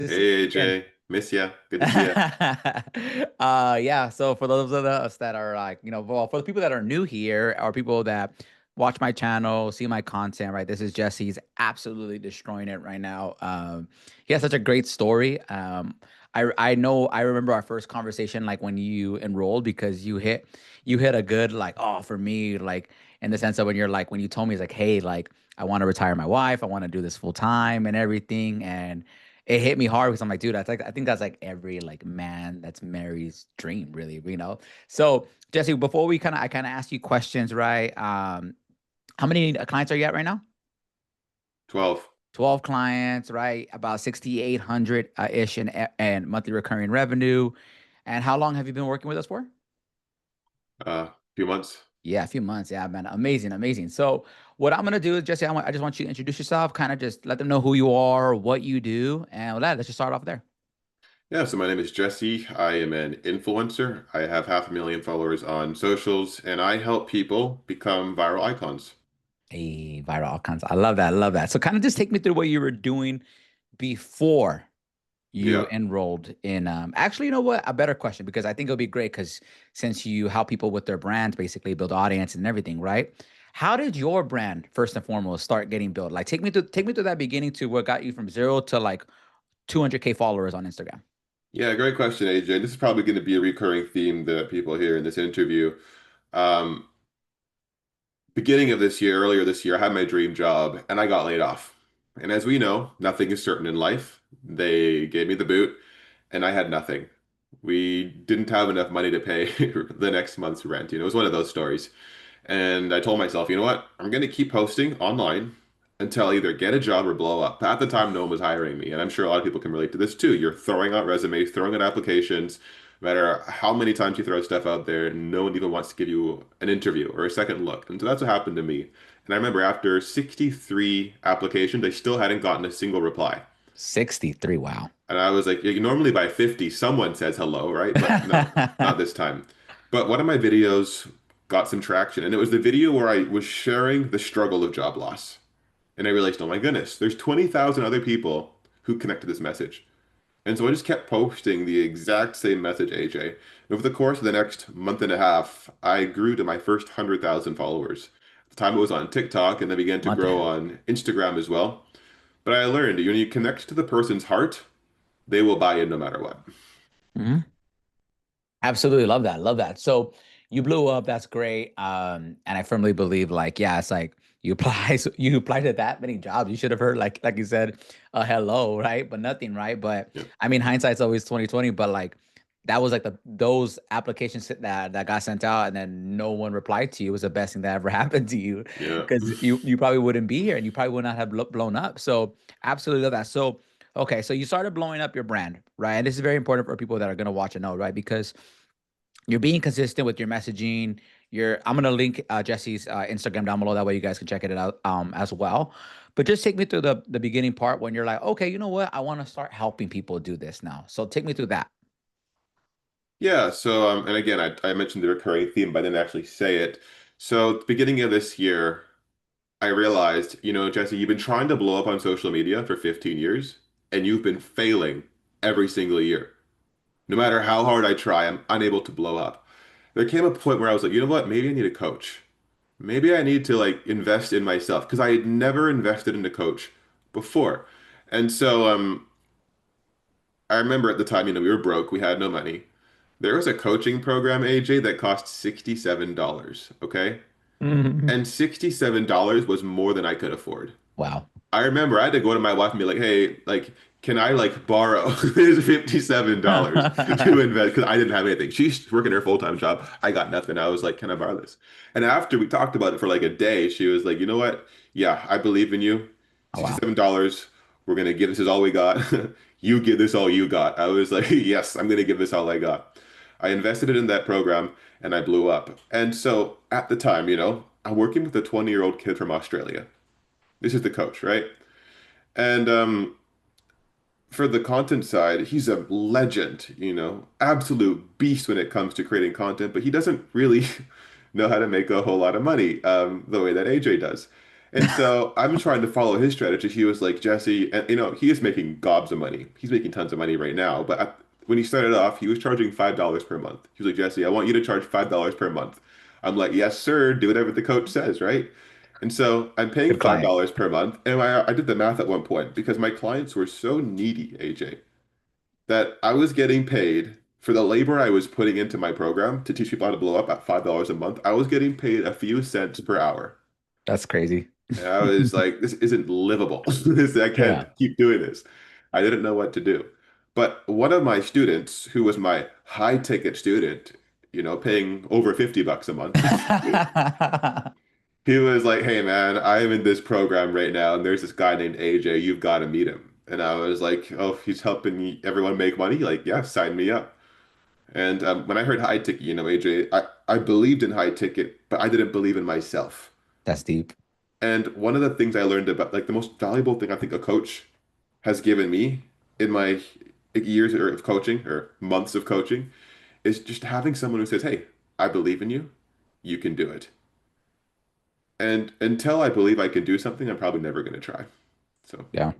This Hey again. AJ, miss ya. Good to see ya. Yeah. So for those of us that are like, well, for the people that are new here or people that watch my channel, see my content, right? This is Jesse. He's absolutely destroying it right now. He has such a great story. I know I remember our first conversation, like when you enrolled, because you hit a good like, oh, for me, like in the sense of when you're like when you told me it's like, hey, like I want to retire my wife, I want to do this full time and everything, and it hit me hard because I'm like, dude, that's like I think that's like every like man that's married's dream, really, So Jesse, before I kind of ask you questions, right? How many clients are you at right now? 12. 12 clients, right? About 6,800 ish and monthly recurring revenue. And how long have you been working with us for? Few months. Yeah, a few months. Yeah, man. Amazing, amazing. So what I'm gonna do is Jesse, I just want you to introduce yourself, kind of just let them know who you are, what you do, and with that, let's just start off there. Yeah, so my name is Jesse. I am an influencer. I have 500,000 followers on socials, and I help people become viral icons. Hey, viral outcomes. I love that. I love that. So kind of just take me through what you were doing before you Yeah. enrolled in actually, you know what? A better question because I think it'll be great because since you help people with their brands, basically build audience and everything, right? How did your brand first and foremost start getting built? Like take me through that beginning to what got you from zero to like 200K followers on Instagram. Yeah, great question, AJ. This is probably going to be a recurring theme that people hear in this interview. Um, Beginning of this year, earlier this year, I had my dream job and I got laid off. And as we know, nothing is certain in life. They gave me the boot and I had nothing. We didn't have enough money to pay the next month's rent. It was one of those stories. And I told myself, you know what? I'm going to keep posting online until I either get a job or blow up. At the time, no one was hiring me. And I'm sure a lot of people can relate to this too. You're throwing out resumes, throwing out applications. No matter how many times you throw stuff out there, no one even wants to give you an interview or a second look. And so that's what happened to me. And I remember after 63 applications, I still hadn't gotten a single reply. 63. Wow. And I was like, normally by 50, someone says hello, right? But no, not this time. But one of my videos got some traction, and it was the video where I was sharing the struggle of job loss. And I realized, oh my goodness, there's 20,000 other people who connect to this message. And so I just kept posting the exact same message, AJ. And over the course of the next month and a half, I grew to my first 100,000 followers. At the time, it was on TikTok, and then began to Month and a grow half. on Instagram as well. But I learned when you connect to the person's heart, they will buy in no matter what. Mhm. Absolutely love that. Love that. So you blew up. That's great. And I firmly believe, like, yeah, it's like you apply, so you apply to that many jobs. You should have heard, like you said, hello, right? But nothing, right? But Yeah. I mean, hindsight's always 2020. But like, that was like those applications that got sent out, and then no one replied to you was the best thing that ever happened to you, Yeah. because you probably wouldn't be here, and you probably would not have blown up. So absolutely love that. So okay, so you started blowing up your brand, right? And this is very important for people that are gonna watch and know, right? Because you're being consistent with your messaging. I'm gonna link Jesse's Instagram down below. That way you guys can check it out as well. But just take me through the beginning part when you're like, okay, you know what? I want to start helping people do this now. So take me through that. Yeah. So, and again, I mentioned the recurring theme, but I didn't actually say it. So, at the beginning of this year, I realized, Jesse, you've been trying to blow up on social media for 15 years, and you've been failing every single year. No matter how hard I try, I'm unable to blow up. There came a point where I was like, you know what? Maybe I need a coach. Maybe I need to like invest in myself because I had never invested in a coach before. And so, I remember at the time, we were broke, we had no money. There was a coaching program, AJ, that cost $67, okay? Mhm. And $67 was more than I could afford. Wow. I remember I had to go to my wife and be like, "Hey, like, can I like borrow this $57 to invest?" Because I didn't have anything. She's working her full-time job. I got nothing. I was like, "Can I borrow this?" And after we talked about it for like a day, she was like, "You know what? Yeah, I believe in you. Oh, wow. $67. We're gonna give this is all we got. You give this all you got." I was like, "Yes, I'm gonna give this all I got." I invested it in that program and I blew up. And so at the time, I'm working with a 20-year-old kid from Australia. This is the coach, right? And for the content side, he's a legend, absolute beast when it comes to creating content, but he doesn't really know how to make a whole lot of money the way that AJ does. And so I'm trying to follow his strategy. He was like, Jesse, and he is making gobs of money. He's making tons of money right now. But when he started off, he was charging $5 per month. He was like, Jesse, I want you to charge $5 per month. I'm like, yes, sir. Do whatever the coach says, right? And so I'm paying Good $5 client. per month. And I did the math at one point because my clients were so needy, AJ, that I was getting paid for the labor I was putting into my program to teach people how to blow up at $5 a month. I was getting paid a few cents per hour. That's crazy. And I was like, this isn't livable. I Yeah. can't keep doing this. I didn't know what to do. But one of my students, who was my high ticket student, paying over $50 a month, he was like, hey man, I'm in this program right now, and there's this guy named AJ. You've got to meet him. And I was like, oh, he's helping everyone make money? Like, yeah, sign me up. And when I heard high ticket, AJ, I believed in high ticket, but I didn't believe in myself. That's deep. And one of the things I learned about, like the most valuable thing I think a coach has given me in my years of coaching or months of coaching is just having someone who says, hey, I believe in you. You can do it. And until I believe I can do something, I'm probably never going to try. So, Yeah.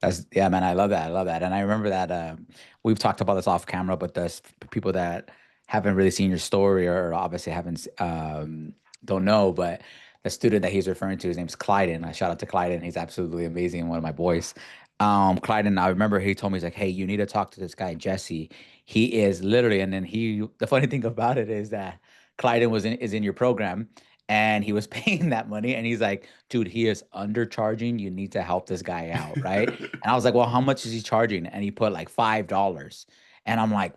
That's yeah, man. I love that. I love that. And I remember that we've talked about this off camera, but there's people that haven't really seen your story or obviously haven't don't know, but the student that he's referring to, his name's Clyden. I shout out to Clyden. He's absolutely amazing, one of my boys. Clyden, I remember he told me, he's like, hey, you need to talk to this guy, Jesse. He is literally, and then the funny thing about it is that Clyden is in your program and he was paying that money and he's like, dude, he is undercharging. You need to help this guy out, right? And I was like, well, how much is he charging? And he put like $5. And I'm like,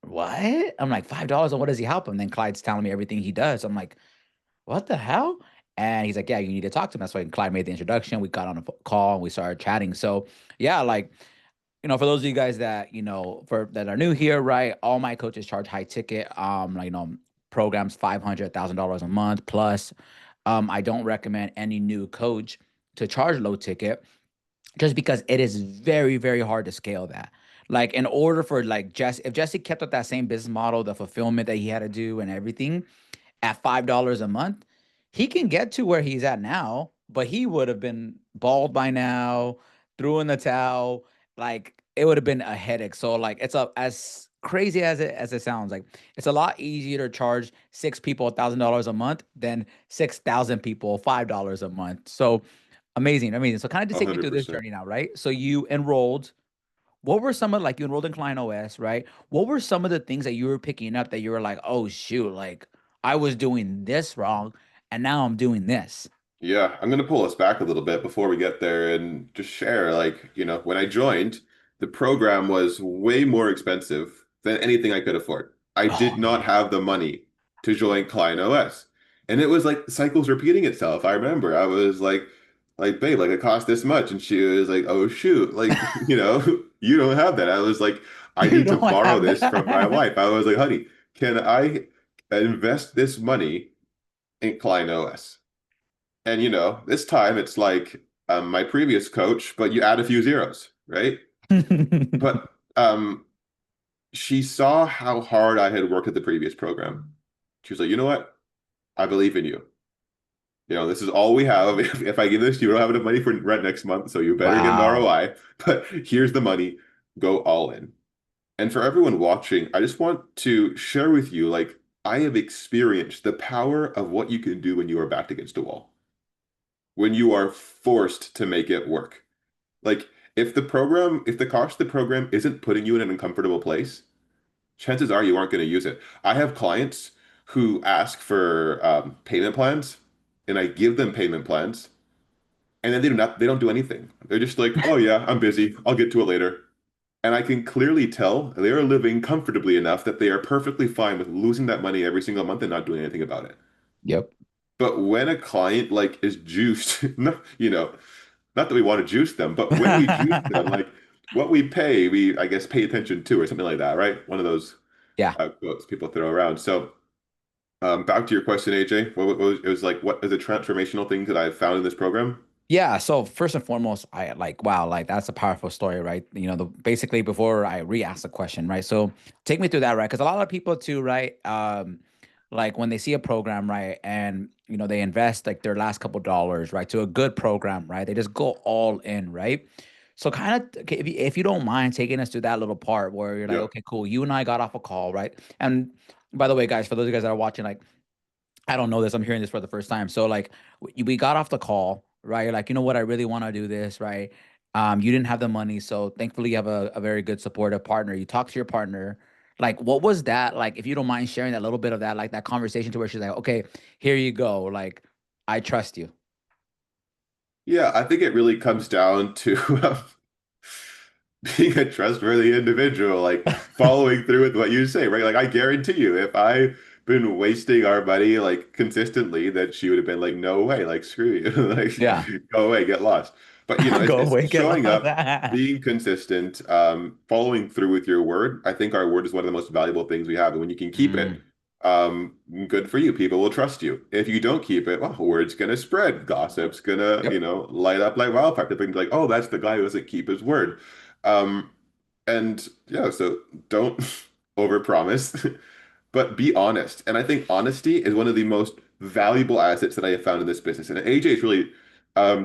what? I'm like, $5? And what does he help him? Then Clyde's telling me everything he does. I'm like, what the hell? And he's like, yeah, you need to talk to him. That's why Clyde made the introduction. We got on a call and we started chatting. So yeah, like, for those of you guys that, for that are new here, right? All my coaches charge high ticket. Like, programs $500,000 a month plus. I don't recommend any new coach to charge low ticket just because it is very, very hard to scale that. Like in order for like if Jesse kept up that same business model, the fulfillment that he had to do and everything at $5 a month, he can get to where he's at now, but he would have been bald by now, threw in the towel. Like it would have been a headache. So like it's as crazy as it sounds, like it's a lot easier to charge six people $1,000 a month than 6,000 people $5 a month. So amazing, amazing. So kind of just take me through this 100%. journey now, right? So you enrolled. What were some of like you enrolled in Klein OS, right? What were some of the things that you were picking up that you were like, oh shoot, like I was doing this wrong and now I'm doing this. Yeah, I'm going to pull us back a little bit before we get there and just share, like, when I joined, the program was way more expensive than anything I could afford. I Oh did not man. have the money to join Klein OS. And it was like the cycle's repeating itself. I remember I was like, babe, like it cost this much. And she was like, oh shoot, like, you don't have that. I was like, I You need to don't borrow have this from my that. wife. I was like, honey, can I invest this money in Klein OS? And this time it's like my previous coach, but you add a few zeros, right? But she saw how hard I had worked at the previous program. She was like, you know what? I believe in you. This is all we have. If I give this, you don't have enough money for rent next month, so you better get an Wow. ROI. But here's the money. Go all in. And for everyone watching, I just want to share with you, like, I have experienced the power of what you can do when you are backed against a wall, when you are forced to make it work. Like if the cost of the program isn't putting you in an uncomfortable place, chances are you aren't going to use it. I have clients who ask for payment plans, and I give them payment plans, and then they don't do anything. They're just like, oh yeah, I'm busy. I'll get to it later. And I can clearly tell they are living comfortably enough that they are perfectly fine with losing that money every single month and not doing anything about it. Yep. But when a client like is juiced, no, not that we want to juice them, but when we juice them, like what we pay, we I guess pay attention to or something like that, right? One of those Yeah. quotes people throw around. So back to your question, AJ, what was it was like what are the transformational things that I've found in this program? Yeah, so first and foremost, I like wow, like that's a powerful story, right? Basically before I re-ask the question, right? So take me through that, right? Because a lot of people too, right? Like when they see a program, right? And they invest like their last couple dollars, right, to a good program, right? They just go all in, right? So kind of, if you don't mind taking us to that little part where you're like, Yep. okay, cool, you and I got off a call, right? And by the way, guys, for those of you guys that are watching, like, I don't know this. I'm hearing this for the first time. So like we got off the call, right? You're like, you know what? I really want to do this, right? You didn't have the money, so thankfully you have a very good supportive partner. You talk to your partner. Like, what was that like? If you don't mind sharing that little bit of that, like that conversation to where she's like, okay, here you go. Like, I trust you. Yeah, I think it really comes down to being a trustworthy individual, like following through with what you say, right? Like I guarantee you, if I've been wasting our money like consistently, that she would have been like, no way, like screw you, like Yeah. go away, get lost. But you know, Go it's away, get showing up, lost. being consistent, following through with your word. I think our word is one of the most valuable things we have, and when you can keep it, Mm, good for you. People will trust you. If you don't keep it, well, word's gonna spread. Gossip's gonna, yep. light up like wildfire. People can be like, oh, that's the guy who doesn't keep his word. Um, and yeah, so don't overpromise, but be honest. And I think honesty is one of the most valuable assets that I have found in this business. And AJ's really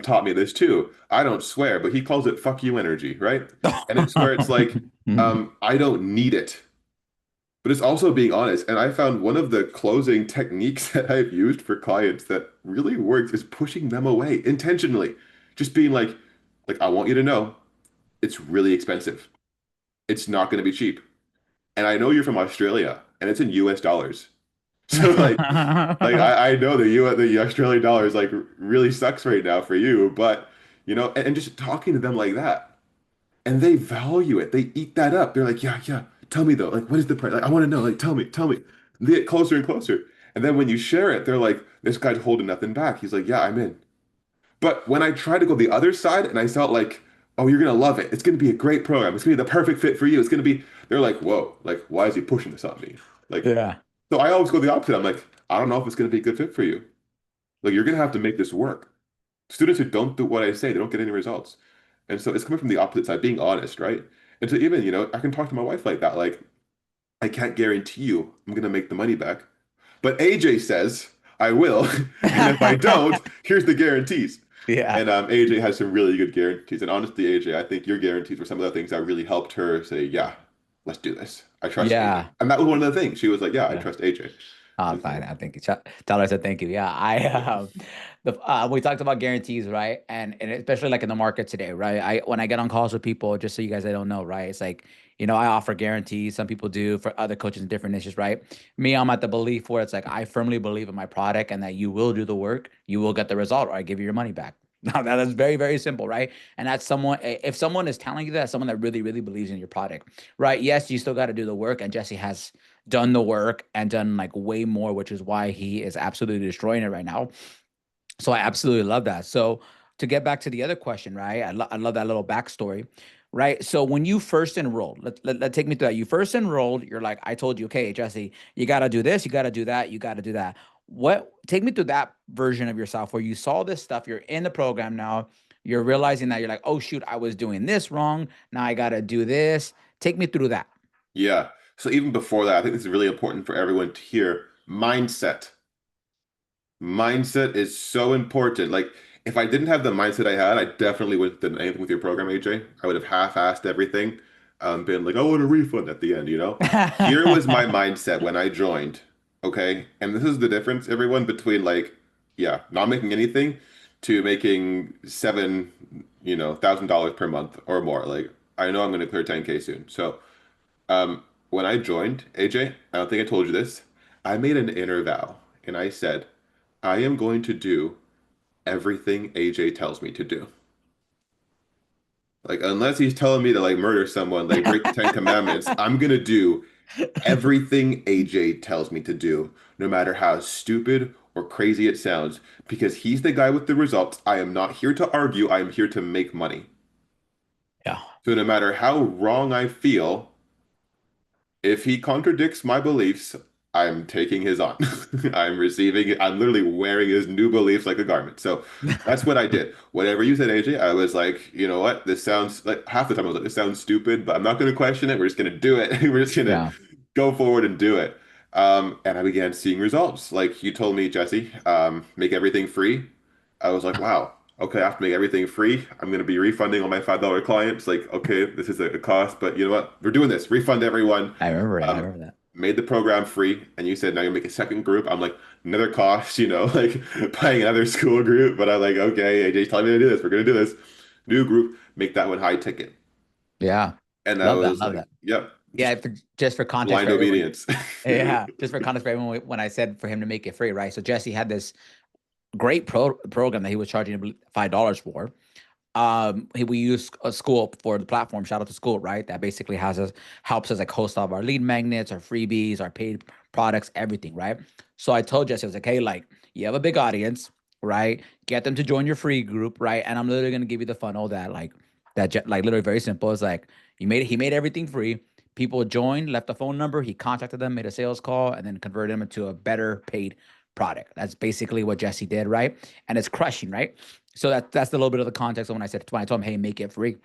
taught me this too. I don't swear, but he calls it fuck you energy, right? And it's where it's like, I don't need it. But it's also being honest. And I found one of the closing techniques that I've used for clients that really works is pushing them away intentionally. Just being like, I want you to know it's really expensive. It's not going to be cheap. And I know you're from Australia and it's in US dollars. So like I know the Australian dollar is like really sucks right now for you, but and just talking to them like that and they value it. They eat that up. They're like, yeah, yeah. Tell me though, like what is the price? Like I want to know. Like tell me. They get closer and closer. And then when you share it, they're like, this guy's holding nothing back. He's like, yeah, I'm in. But when I tried to go the other side and I felt like, oh, you're gonna love it. It's gonna be a great program. It's gonna be the perfect fit for you. It's gonna be, they're like, whoa, like, why is he pushing this on me? Like, Yeah. so I always go the opposite. I'm like, I don't know if it's gonna be a good fit for you. Like, you're gonna have to make this work. Students who don't do what I say, they don't get any results. And so it's coming from the opposite side, being honest, right? And so even, I can talk to my wife like that. Like, I can't guarantee you I'm gonna make the money back. But AJ says I will. And if I don't, here's the guarantees. Yeah. And AJ has some really good guarantees. And honestly, AJ, I think your guarantees were some of the things that really helped her say, yeah, let's do this. I trust AJ. Yeah. And that was one of the things. She was like, yeah, I Yeah. trust AJ. And Fine. so, I think tell her I said thank you. Yeah, we talked about guarantees, right? And especially like in the market today, right? I when I get on calls with people, just so you guys I don't know, right? It's like, I offer guarantees. Some people do for other coaches in different niches, right? Me, I'm at the belief where it's like I firmly believe in my product and that you will do the work, you will get the result, or I give you your money back. Now that's very, very simple, right? And that's if someone is telling you that, someone that really, really believes in your product, right? Yes, you still got to do the work, and Jesse has done the work and done like way more, which is why he is absolutely destroying it right now. So I absolutely love that. So to get back to the other question, right? I love that little backstory, right? So when you first enrolled, let take me through that. You first enrolled, you're like, I told you, okay, Jesse, you got to do this, you got to do that, you got to do that. What, take me through that version of yourself where you saw this stuff, you're in the program now, you're realizing that you're like, oh, shoot, I was doing this wrong. Now I got to do this. Take me through that. yeah. So even before that, I think this is really important for everyone to hear. Mindset. Mindset is so important. Like, if I didn't have the mindset I had, I definitely wouldn't have done anything with your program, AJ. I would have half-assed everything, been like, I want a refund at the end, you know? Here was my mindset when I joined, okay? And this is the difference, everyone, between like, yeah, not making anything to making $7,000 per month or more. Like, I know I'm going to clear 10K soon. So, when I joined, AJ, I don't think I told you this. I made an inner vow, and I said, I am going to do everything AJ tells me to do. Like, unless he's telling me to like murder someone, like break the Ten Commandments, I'm gonna do everything AJ tells me to do, no matter how stupid or crazy it sounds, because he's the guy with the results. I am not here to argue, I am here to make money. Yeah. So no matter how wrong I feel, if he contradicts my beliefs, I'm taking his on. I'm literally wearing his new beliefs like a garment. So that's what I did. Whatever you said, AJ, I was like, you know what? This sounds like half the time I was like, this sounds stupid, but I'm not going to question it. We're just going to do it. We're just going to Yeah. go forward and do it. And I began seeing results. Like you told me, Jesse, make everything free. I was like, wow, okay, I have to make everything free. I'm going to be refunding all my $5 clients. Like, okay, this is a cost, but you know what? We're doing this. Refund everyone. I remember it. I Um, remember that. made the program free. And you said, now you make a second group. I'm like, another cost, like buying another school group. But I'm like, okay, AJ's telling me to do this. We're going to do this. New group, make that one high ticket. Yeah. And I Love that. was Love like, that. yep, Yeah. just Just for context blind for everyone. obedience. Yeah. Just for context for everyone, when I said for him to make it free, right? So Jesse had this great program that he was charging $5 for. We use a school for the platform. Shout out to school, right? That basically has us helps us like host all of our lead magnets, our freebies, our paid products, everything, right? So I told Jesse, I was like, hey, like you have a big audience, right? Get them to join your free group, right? And I'm literally gonna give you the funnel like literally very simple. It's like he made everything free. People joined, left a phone number, he contacted them, made a sales call, and then converted them into a better paid product. That's basically what Jesse did, right? And it's crushing, right? So that's a little bit of the context of when I told him, hey, make it free.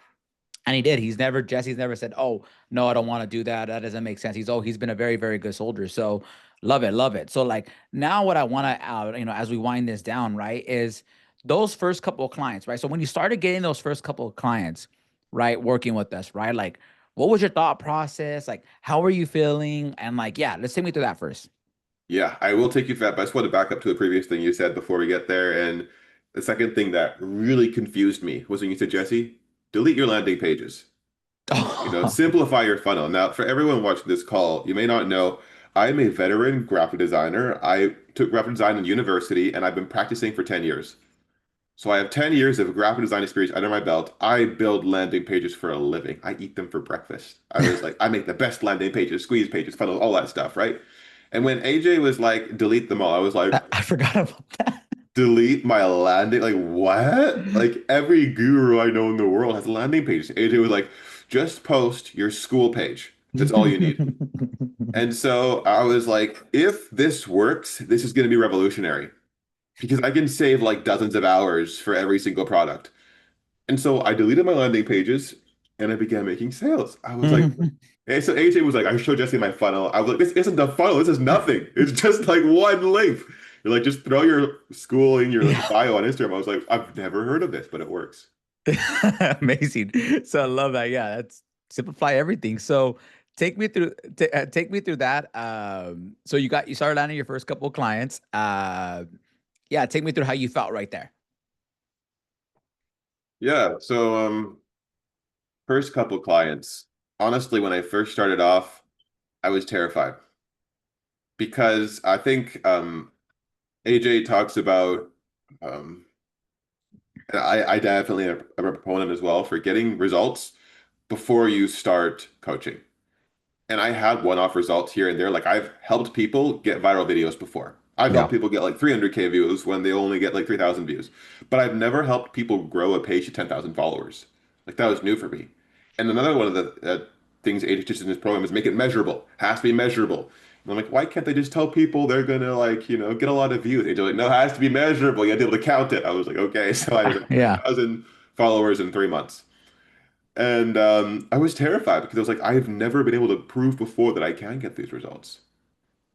And he did. Jesse's never said, oh, no, I don't want to do that. That doesn't make sense. He's been a very, very good soldier. So love it, love it. So like now what I want to, as we wind this down, right, is those first couple of clients, right? So when you started getting those first couple of clients, right, working with us, right, like what was your thought process? Like, how were you feeling? And like, yeah, let's take me through that first. Yeah, I will take you for that, but I just want to back up to the previous thing you said before we get there. And the second thing that really confused me was when you said, Jesse, delete your landing pages. Simplify your funnel. Now, for everyone watching this call, you may not know, I'm a veteran graphic designer. I took graphic design in university and I've been practicing for 10 years. So I have 10 years of graphic design experience under my belt. I build landing pages for a living. I eat them for breakfast. I was like, I make the best landing pages, squeeze pages, funnels, all that stuff, right? And when AJ was like, delete them all, I was like, I forgot about that. delete my landing? Like, what? Like, every guru I know in the world has landing pages. AJ was like, just post your school page. That's all you need. And so I was like, if this works, this is going to be revolutionary because I can save like dozens of hours for every single product. And so I deleted my landing pages and I began making sales. I was like, and so AJ was like, I showed Jesse my funnel. I was like, this isn't the funnel. This is nothing. It's just like one link. You're like, just throw your school in your Yeah. bio on Instagram. I was like, I've never heard of this, but it works. Amazing. So I love that. Yeah, that's simplify everything. So take me through that. So you started landing your first couple of clients. Yeah, take me through how you felt right there. Yeah. So, first couple clients, honestly, when I first started off, I was terrified because I think, AJ talks about, um, and I definitely am a proponent as well for getting results before you start coaching. And I had one-off results here and there. Like I've helped people get viral videos before. I've helped Yeah. people get like 300K views when they only get like 3,000 views. But I've never helped people grow a page to 10,000 followers. Like that was new for me. And another one of the things AJ teaches in this program is make it measurable. Has to be measurable. And I'm like, why can't they just tell people they're gonna like, get a lot of views? They're like, no, it has to be measurable. You have to be able to count it. I was like, okay. So I had like Yeah. 10,000 followers in 3 months. And I was terrified because I was like, I've never been able to prove before that I can get these results.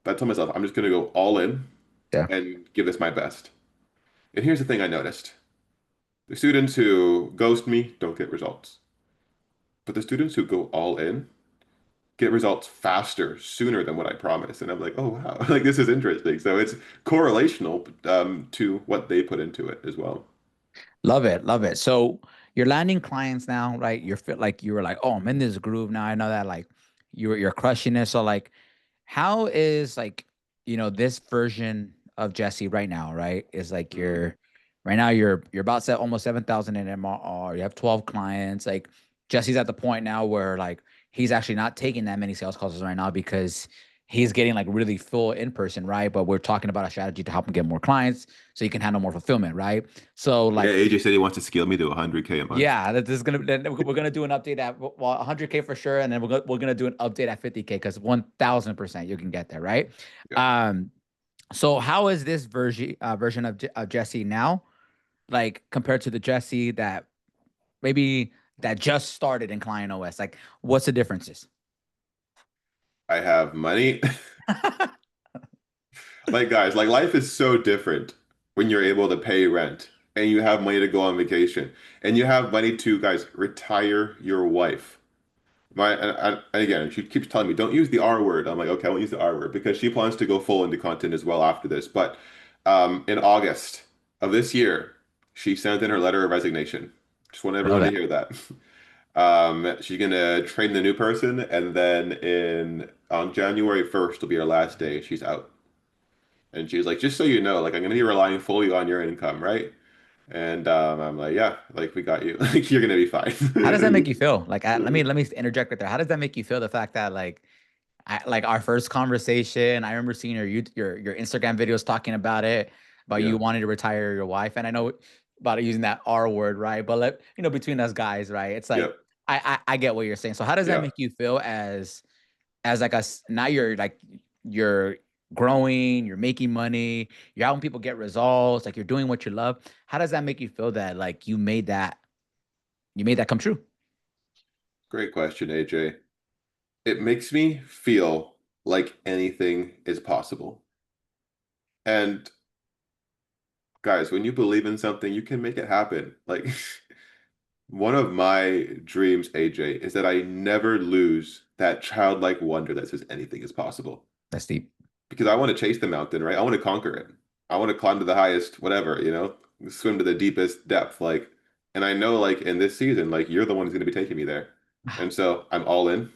But I told myself, I'm just going to go all in Yeah. and give this my best. And here's the thing I noticed. The students who ghost me don't get results. But the students who go all in get results faster, sooner than what I promised. And I'm like, oh, wow, like this is interesting. So it's correlational to what they put into it as well. Love it. Love it. So you're landing clients now, right? You're fit like you were like, oh, I'm in this groove now. I know that like you're crushing it. So like how is like, this version of Jesse right now, right? Is like Mhm. right now you're about set almost 7,000 in MRR. You have 12 clients. Like Jesse's at the point now where like he's actually not taking that many sales calls right now because he's getting like really full in person, right? But we're talking about a strategy to help him get more clients so he can handle more fulfillment, right? So Yeah, like AJ said he wants to scale me to 100K a month. yeah, that this is gonna then we're gonna do an update at 100K for sure, and then we're gonna do an update at 50K because 1,000% you can get there, right? Yeah. Um, so how is this version of Jesse now, like compared to the Jesse that maybe that just started in Client OS? Like, what's the differences? I have money. Like guys, like life is so different when you're able to pay rent and you have money to go on vacation and you have money to, guys, retire your wife. And again, she keeps telling me, don't use the R word. I'm like, okay, I won't use the R word because she plans to go full into content as well after this. But in August of this year, she sent in her letter of resignation. Just want I love everyone to that. hear that. She's gonna train the new person, and then in on January 1st will be her last day. She's out. And she's like, just so you know, like I'm gonna be relying fully on your income, right? And I'm like, yeah, like we got you. Like you're gonna be How does that make fine. you feel? Like, let me interject right there. How does that make you feel? The fact that like our first conversation, I remember seeing your Instagram videos talking about it, about you Yeah, wanting to retire your wife, and I know about using that R word, right? But between us guys, right? It's like yep, I get what you're saying. So how does that yeah. make you feel as like now you're growing, you're making money, you're helping people get results, like you're doing what you love. How does that make you feel that like you made that come true? Great question, AJ. It makes me feel like anything is possible. And guys, when you believe in something, you can make it happen. Like one of my dreams, AJ, is that I never lose that childlike wonder that says anything is possible. That's deep. Because I want to chase the mountain, right? I want to conquer it. I want to climb to the highest, whatever, swim to the deepest depth. Like, and I know, like, in this season, like, you're the one who's going to be taking me there. And so I'm all in.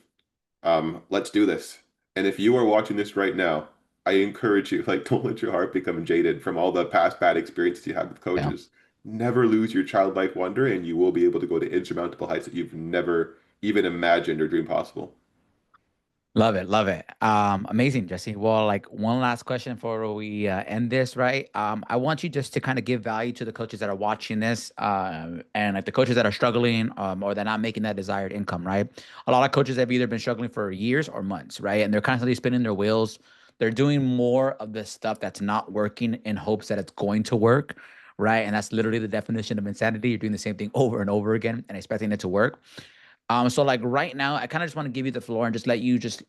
Let's do this. And if you are watching this right now, I encourage you, like, don't let your heart become jaded from all the past bad experiences you had with Yeah. coaches. Never lose your childlike wonder, and you will be able to go to insurmountable heights that you've never even imagined or dreamed possible. Love it, love it. Amazing, Jesse. Well, like one last question before we end this, right? I want you just to kind of give value to the coaches that are watching this, and like the coaches that are struggling, or they're not making that desired income, right? A lot of coaches have either been struggling for years or months, right? And they're constantly spinning their wheels. They're doing more of the stuff that's not working in hopes that it's going to work, right? And that's literally the definition of insanity. You're doing the same thing over and over again and expecting it to work. So like right now, I kind of just want to give you the floor and just let you just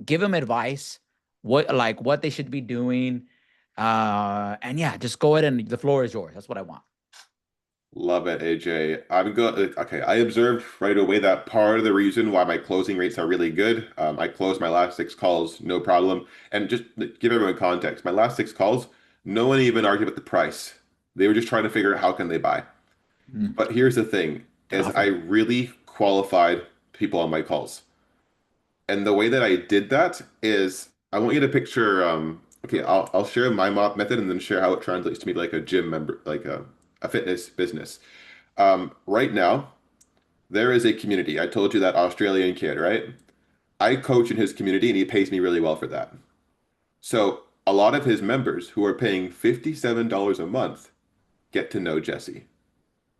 give them advice, what they should be doing. And yeah, just go ahead and the floor is yours. That's what I want. Love it, AJ. I'm good. Okay, I observed right away that part of the reason why my closing rates are really good. I closed my last six calls, no problem. And just to give everyone context, my last six calls, no one even argued about the price. They were just trying to figure out how can they buy. Mm, But here's the thing, good is I offer. really qualified people on my calls. And the way that I did that is I want you to picture, okay, I'll share my method and then share how it translates to me like a gym member, like a fitness business. Right now, there is a community. I told you that Australian kid, right? I coach in his community and he pays me really well for that. So a lot of his members who are paying $57 a month get to know Jesse.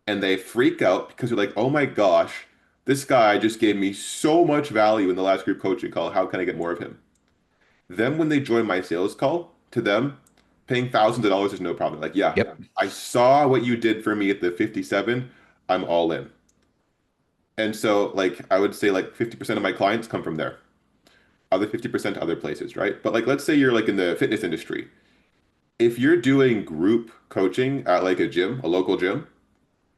And they freak out because they're like, oh my gosh, this guy just gave me so much value in the last group coaching call. How can I get more of him? Then when they join my sales call, to them, paying thousands of dollars is no problem. Like, yeah, Yep. I saw what you did for me at the 57. I'm all in. And so, like, I would say like 50% of my clients come from there. Other 50% other places, right? But like, let's say you're like in the fitness industry. If you're doing group coaching at like a gym, a local gym,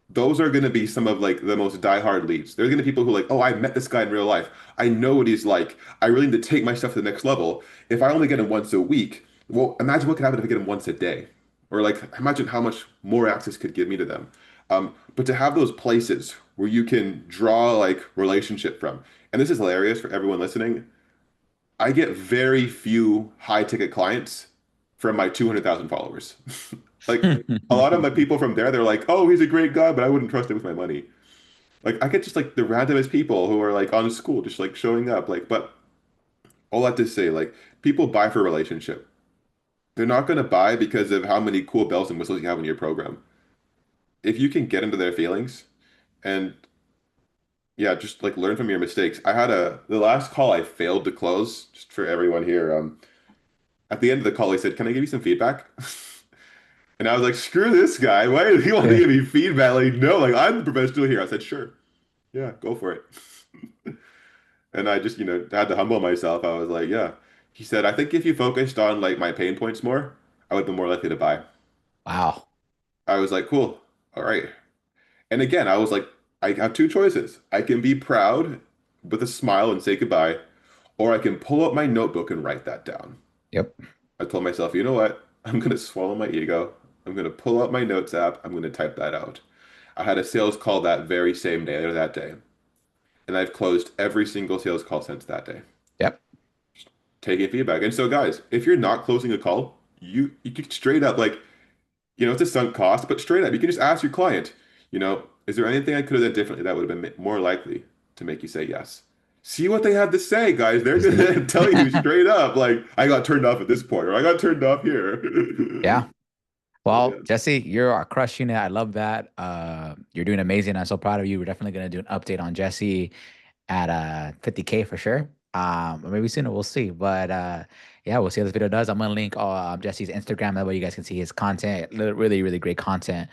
those are going to be some of like the most diehard leads. There's going to be people who are like, oh, I met this guy in real life. I know what he's like. I really need to take my stuff to the next level. If I only get him once a week, well, imagine what could happen if I get him once a day. Or like, imagine how much more access could give me to them. But to have those places where you can draw like relationship from, and this is hilarious for everyone listening. I get very few high ticket clients from my 200,000 followers. Like a lot of my people from there, they're like, "Oh, he's a great guy, but I wouldn't trust him with my money." Like I get just like the randomest people who are like on school, just like showing up. Like, but all that to say, like people buy for relationship. They're not going to buy because of how many cool bells and whistles you have in your program. If you can get into their feelings and yeah, just like learn from your mistakes. I had the last call I failed to close, just for everyone here. At the end of the call, he said, "Can I give you some feedback?" And I was like, "Screw this guy. Why does he want to Yeah. give me feedback?" Like, no, like I'm the professional here. I said, "Sure, yeah, go for it." And I just, had to humble myself. I was like, "Yeah." He said, I think if you focused on like my pain points more, I would be more likely to buy. Wow. I was like, cool. All right. And again, I was like, I have two choices. I can be proud with a smile and say goodbye, or I can pull up my notebook and write that down. Yep. I told myself, you know what? I'm going to swallow my ego. I'm going to pull up my notes app. I'm going to type that out. I had a sales call that very same day or that day, and I've closed every single sales call since that day, Yep. taking feedback. And so, guys, if you're not closing a call, you can straight up like, it's a sunk cost, but straight up, you can just ask your client, is there anything I could have done differently that would have been more likely to make you say yes? See what they have to say, guys. They're gonna tell you straight up, like, I got turned off at this point, or I got turned off here. Yeah. So Well, yeah. Jesse, you're crushing it. I love that. You're doing amazing. I'm so proud of you. We're definitely gonna do an update on Jesse at 50K for sure. Or maybe sooner, we'll see. But yeah, we'll see how this video does. I'm gonna link Jesse's Instagram. That way you guys can see his content. Really, really great content.